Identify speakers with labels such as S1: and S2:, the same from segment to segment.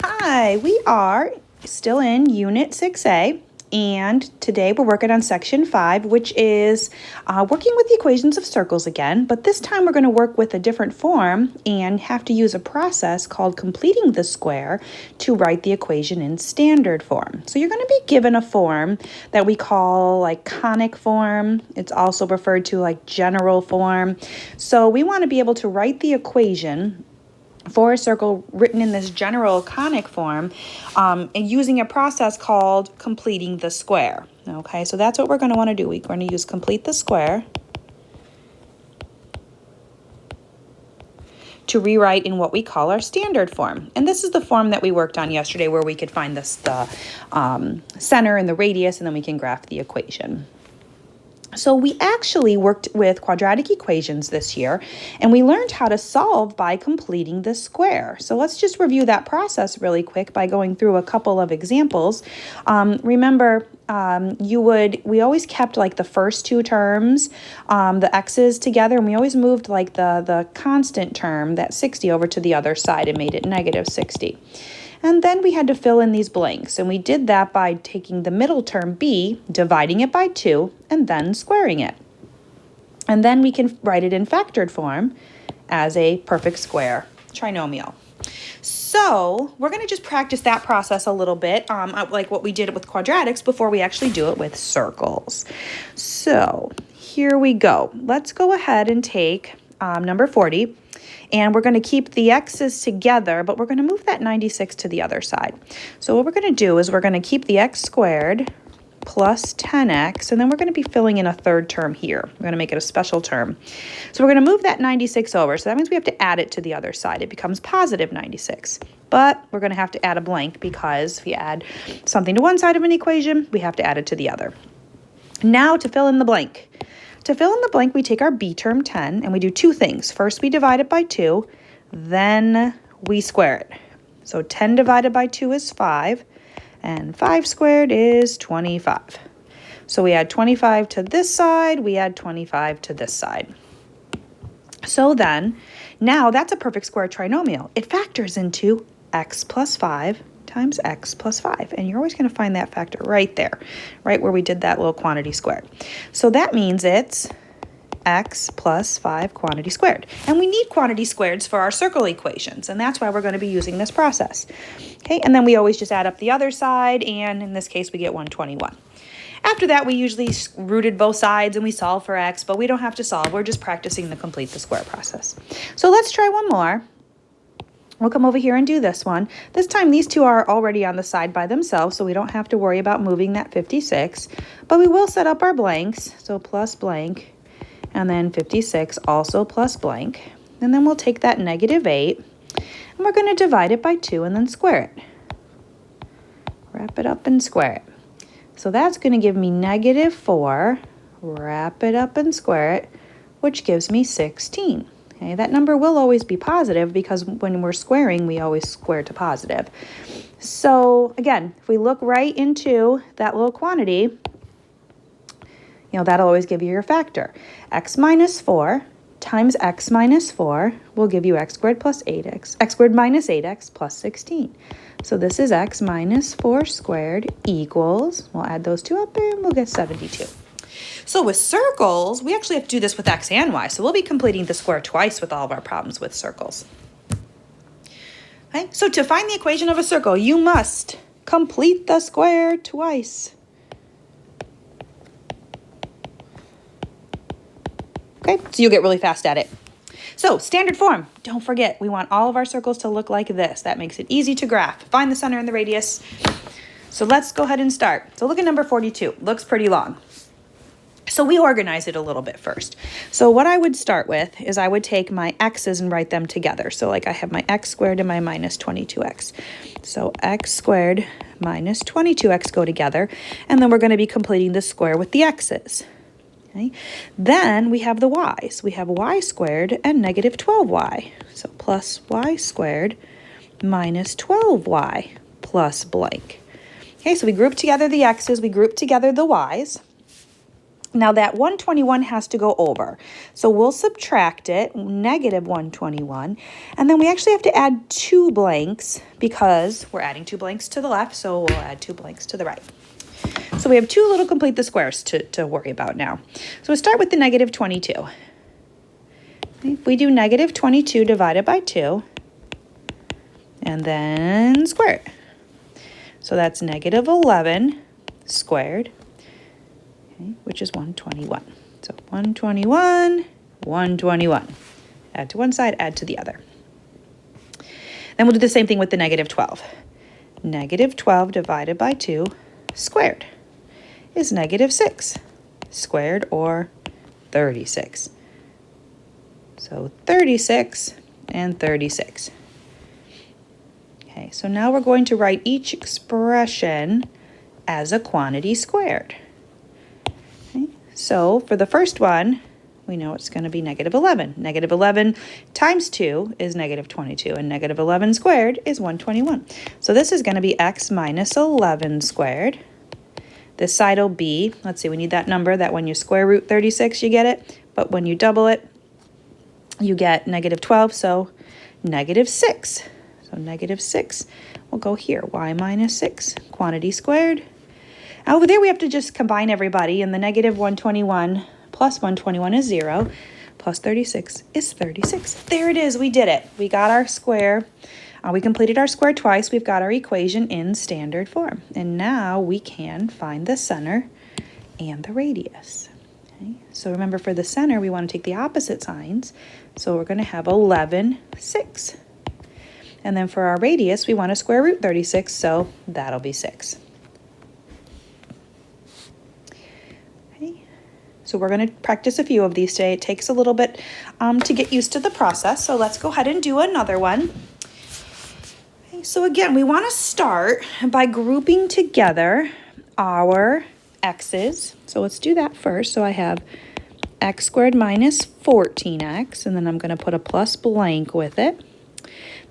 S1: Hi, we are still in Unit 6A, and today we're working on Section 5, which is working with the equations of circles again, but this time we're going to work with a different form and have to use a process called completing the square to write the equation in standard form. So you're going to be given a form that we call like conic form. It's also referred to like general form. So we want to be able to write the equation for a circle written in this general conic form and using a process called completing the square. Okay, so that's what we're going to want to do. We're going to use complete the square to rewrite in what we call our standard form. And this is the form that we worked on yesterday where we could find the center and the radius, and then we can graph the equation. So we actually worked with quadratic equations this year, and we learned how to solve by completing the square. So let's just review that process really quick by going through a couple of examples. Remember, we always kept like the first two terms, the x's together, and we always moved like the constant term, that 60, over to the other side and made it negative 60. And then we had to fill in these blanks, and we did that by taking the middle term b, dividing it by 2, and then squaring it. And then we can write it in factored form as a perfect square trinomial. So we're going to just practice that process a little bit, like what we did with quadratics, before we actually do it with circles. So here we go. Let's go ahead and take number 40. And we're going to keep the x's together, but we're going to move that 96 to the other side. So what we're going to do is we're going to keep the x squared plus 10x, and then we're going to be filling in a third term here. We're going to make it a special term. So we're going to move that 96 over. So that means we have to add it to the other side. It becomes positive 96. But we're going to have to add a blank because if you add something to one side of an equation, we have to add it to the other. Now to fill in the blank. To fill in the blank, we take our b term 10 and we do two things. First, we divide it by 2, then we square it. So 10 divided by 2 is 5, and 5 squared is 25. So we add 25 to this side, we add 25 to this side. So then, now that's a perfect square trinomial. It factors into x plus 5 times x plus 5. And you're always going to find that factor right there, right where we did that little quantity squared. So that means it's x plus 5 quantity squared. And we need quantity squareds for our circle equations, and that's why we're going to be using this process. Okay, and then we always just add up the other side, and in this case we get 121. After that, we usually rooted both sides and we solve for x, but we don't have to solve. We're just practicing the complete the square process. So let's try one more. We'll come over here and do this one. This time these two are already on the side by themselves, so we don't have to worry about moving that 56. But we will set up our blanks, so plus blank, and then 56 also plus blank. And then we'll take that negative 8, and we're going to divide it by 2 and then square it. Wrap it up and square it. So that's going to give me negative 4, wrap it up and square it, which gives me 16. Okay, that number will always be positive because when we're squaring, we always square to positive. So again, if we look right into that little quantity, that'll always give you your factor. X minus 4 times x minus 4 will give you x squared plus 8x, x squared minus 8x plus 16. So this is x minus 4 squared equals, we'll add those two up and we'll get 72. So with circles, we actually have to do this with x and y. So we'll be completing the square twice with all of our problems with circles. Okay, so to find the equation of a circle, you must complete the square twice. Okay, so you'll get really fast at it. So standard form, don't forget, we want all of our circles to look like this. That makes it easy to graph. Find the center and the radius. So let's go ahead and start. So look at number 42. Looks pretty long. So we organize it a little bit first. So what I would start with is I would take my x's and write them together. So like I have my x squared and my minus 22x. So x squared minus 22x go together, and then we're going to be completing the square with the x's. Okay. Then we have the y's. We have y squared and negative 12y. So plus y squared minus 12y plus blank. Okay, so we group together the x's, we group together the y's. Now that 121 has to go over. So we'll subtract it, negative 121. And then we actually have to add 2 blanks because we're adding 2 blanks to the left. So we'll add 2 blanks to the right. So we have 2 little complete the squares to worry about now. So we'll start with the negative 22. If we do negative 22 divided by 2, and then square it. So that's negative 11 squared, okay, which is 121. So 121, 121. Add to one side, add to the other. Then we'll do the same thing with the negative 12. Negative 12 divided by 2 squared is negative 6 squared, or 36. So 36 and 36. Okay, so now we're going to write each expression as a quantity squared. Okay, so for the first one, we know it's going to be negative 11. Negative 11 times 2 is negative 22, and negative 11 squared is 121. So this is going to be x minus 11 squared. This side will be, let's see, we need that number that when you square root 36, you get it. But when you double it, you get negative 12, so negative 6. So negative 6 will go here. Y minus 6, quantity squared. Over there, we have to just combine everybody, and the negative 121 plus 121 is 0, plus 36 is 36. There it is. We did it. We got our square. We completed our square twice. We've got our equation in standard form. And now we can find the center and the radius. Okay? So remember, for the center, we want to take the opposite signs. So we're going to have 11, 6. And then for our radius, we want to square root 36, so that'll be 6. Okay. So we're going to practice a few of these today. It takes a little bit to get used to the process, so let's go ahead and do another one. Okay, so again, we want to start by grouping together our x's. So let's do that first. So I have x squared minus 14x, and then I'm going to put a plus blank with it.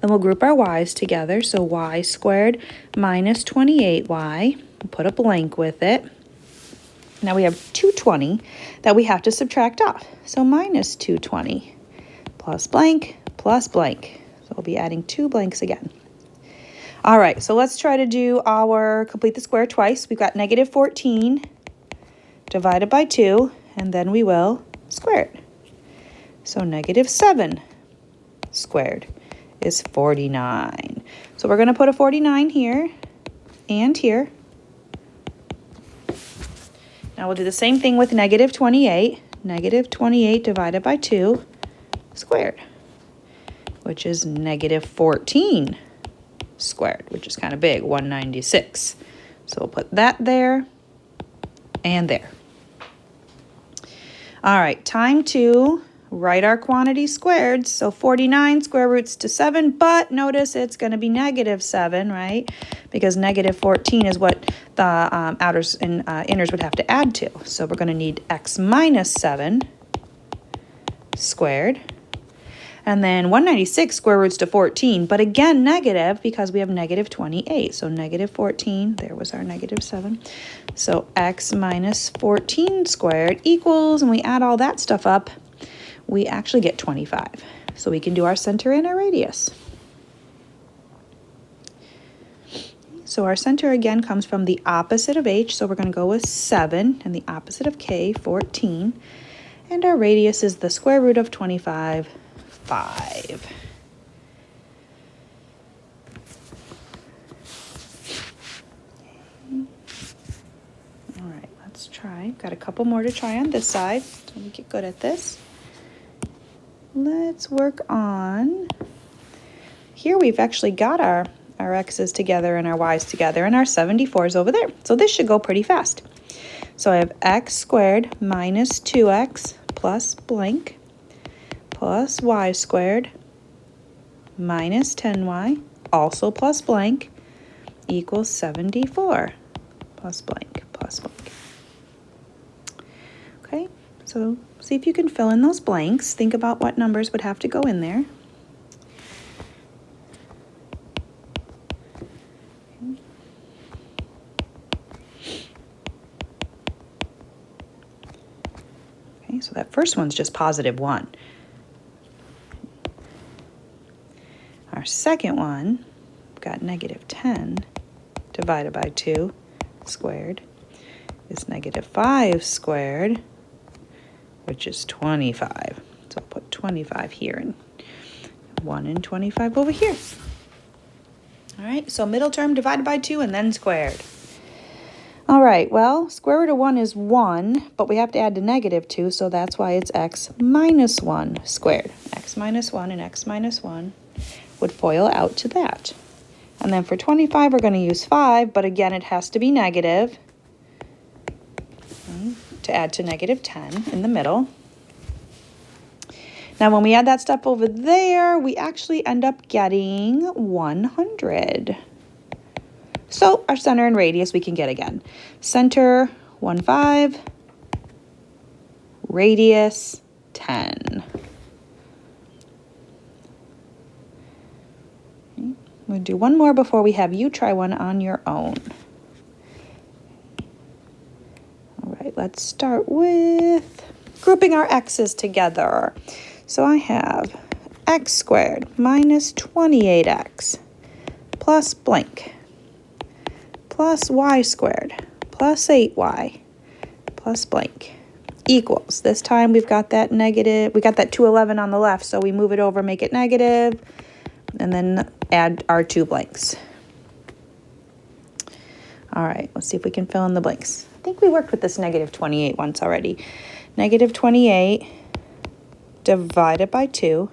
S1: Then we'll group our y's together. So y squared minus 28y. We'll put a blank with it. Now we have 220 that we have to subtract off. So minus 220 plus blank plus blank. So we'll be adding 2 blanks again. All right, so let's try to do our complete the square twice. We've got negative 14 divided by 2, and then we will square it. So negative 7 squared is 49. So we're going to put a 49 here and here. Now we'll do the same thing with negative 28. Negative 28 divided by 2 squared, which is negative 14 squared, which is kind of big, 196. So we'll put that there and there. All right, time to write our quantity squared. So 49 square roots to 7, but notice it's going to be negative 7, right? Because negative 14 is what the outers and inners would have to add to. So we're going to need x minus 7 squared. And then 196 square roots to 14, but again negative because we have negative 28. So negative 14, there was our negative 7. So x minus 14 squared equals, and we add all that stuff up, we actually get 25. So we can do our center and our radius. So our center again comes from the opposite of h, so we're going to go with 7, and the opposite of k, 14. And our radius is the square root of 25, 5. All right, let's try. Got a couple more to try on this side, so we get good at this. Let's work on, here we've actually got our x's together and our y's together, and our 74 is over there. So this should go pretty fast. So I have x squared minus 2x plus blank plus y squared minus 10y, also plus blank, equals 74 plus blank plus blank. Okay, so see if you can fill in those blanks. Think about what numbers would have to go in there. So that first one's just positive 1. Our second one, we've got negative 10 divided by 2 squared is negative 5 squared, which is 25. So I'll put 25 here and 1 and 25 over here. All right, so middle term divided by 2 and then squared. All right, well, square root of 1 is 1, but we have to add the negative 2, so that's why it's x minus 1 squared. X minus 1 and x minus 1 would FOIL out to that. And then for 25, we're going to use 5, but again, it has to be negative to add to negative 10 in the middle. Now, when we add that stuff over there, we actually end up getting 100. So our center and radius we can get again. Center, 1, 5. Radius, 10. We'll do one more before we have you try one on your own. All right, let's start with grouping our x's together. So I have x squared minus 28x plus blank plus y squared plus 8y plus blank equals. This time we've got that negative, we got that 211 on the left, so we move it over, make it negative, and then add our 2 blanks. All right, let's see if we can fill in the blanks. I think we worked with this negative 28 once already. Negative 28 divided by 2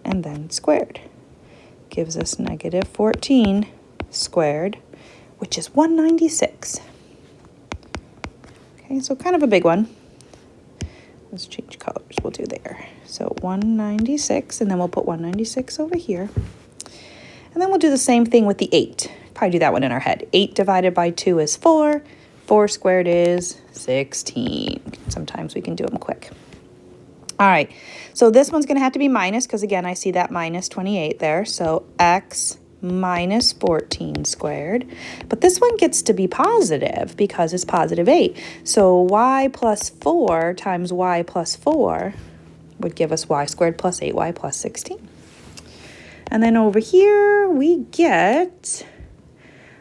S1: and then squared gives us negative 14 squared, which is 196. Okay, so kind of a big one. Let's change colors, we'll do there. So 196, and then we'll put 196 over here. And then we'll do the same thing with the 8. Probably do that one in our head. 8 divided by 2 is 4. 4 squared is 16. Sometimes we can do them quick. All right, so this one's going to have to be minus because, again, I see that minus 28 there. So x minus 14 squared. But this one gets to be positive because it's positive 8. So y plus 4 times y plus 4 would give us y squared plus 8y plus 16. And then over here we get,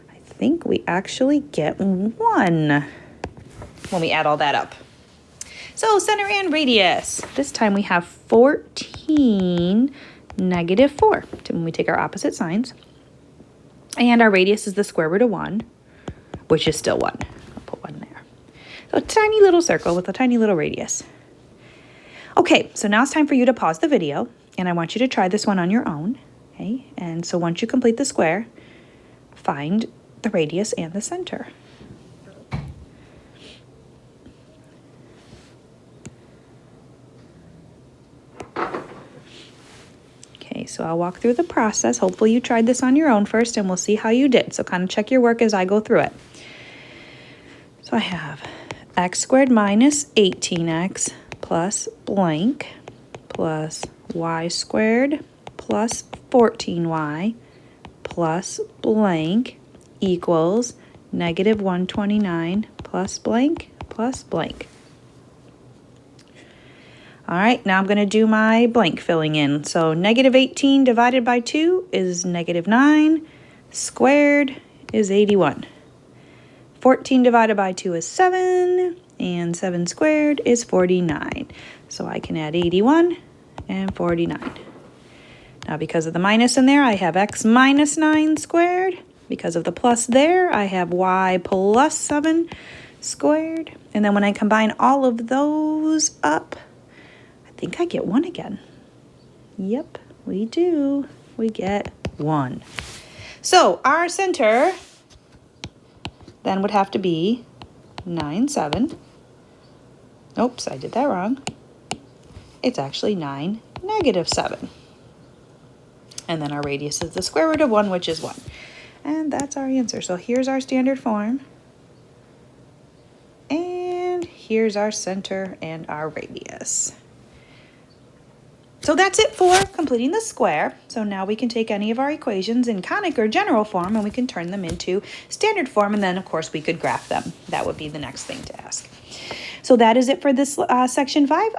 S1: I think we actually get 1 when we add all that up. So center and radius. This time we have 14, negative 4 when we take our opposite signs. And our radius is the square root of 1, which is still 1. I'll put 1 there. So a tiny little circle with a tiny little radius. Okay, so now it's time for you to pause the video, and I want you to try this one on your own. Okay, and so once you complete the square, find the radius and the center. Okay, so I'll walk through the process. Hopefully you tried this on your own first, and we'll see how you did. So kind of check your work as I go through it. So I have x squared minus 18x plus blank plus y squared plus 14y plus blank equals negative 129 plus blank plus blank. All right, now I'm going to do my blank filling in. So negative 18 divided by 2 is negative 9, squared is 81. 14 divided by 2 is 7, and 7 squared is 49. So I can add 81 and 49. Now because of the minus in there, I have x minus 9 squared. Because of the plus there, I have y plus 7 squared. And then when I combine all of those up, I think I get 1 again. Yep, we do. We get 1. So our center then would have to be 9, 7. Oops, I did that wrong. It's actually 9, negative 7. And then our radius is the square root of 1, which is 1. And that's our answer. So here's our standard form. And here's our center and our radius. So that's it for completing the square. So now we can take any of our equations in conic or general form and we can turn them into standard form, and then of course we could graph them. That would be the next thing to ask. So that is it for this section 5.